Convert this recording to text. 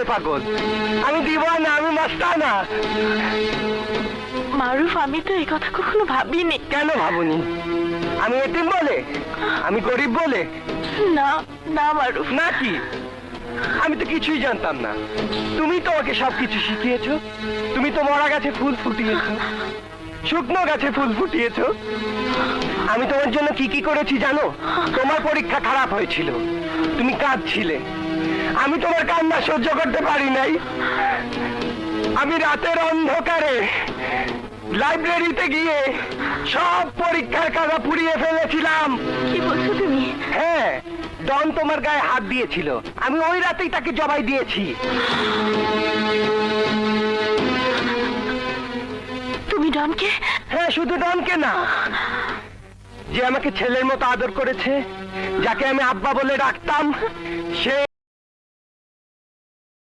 ছেলে পাগল। আমি দিওয়ানা, আমি মাস্তানা। মারুফ, আমি তো এই কথা কখনো ভাবিনি। কেন ভাবনি? আমি এতিম বলে? আমি গরিব বলে? না না মারুফ। না কি? আমি তো কিছুই জানতাম না। তুমি তো ওকে সবকিছু শিখিয়েছো। তুমি তো মরা গাছে ফুল ফুটিয়েছো, শুকনো গাছে ফুল ফুটিয়েছো। আমি তোমার জন্য কি কি করেছি জানো? তোমার পরীক্ষা খারাপ হয়েছিল, তুমি কাঁদছিলে। আমি তোমার কান্না সহ্য করতে পারি নাই। আমি রাতের অন্ধকারে লাইব্রেরিতে গিয়ে সব পরীক্ষার কাগজ পুড়িয়ে ফেলেছিলাম। কি বলছো তুমি? হ্যাঁ, ডন তোমার গায়ে হাত দিয়েছিল, আমি ওই রাতেই তাকে জবাই দিয়েছি। তুমি ডনকে? হ্যাঁ, শুধু ডনকে না, যে আমাকে ছেলের মতো আদর করেছে, যাকে আমি আব্বা বলে ডাকতাম, সে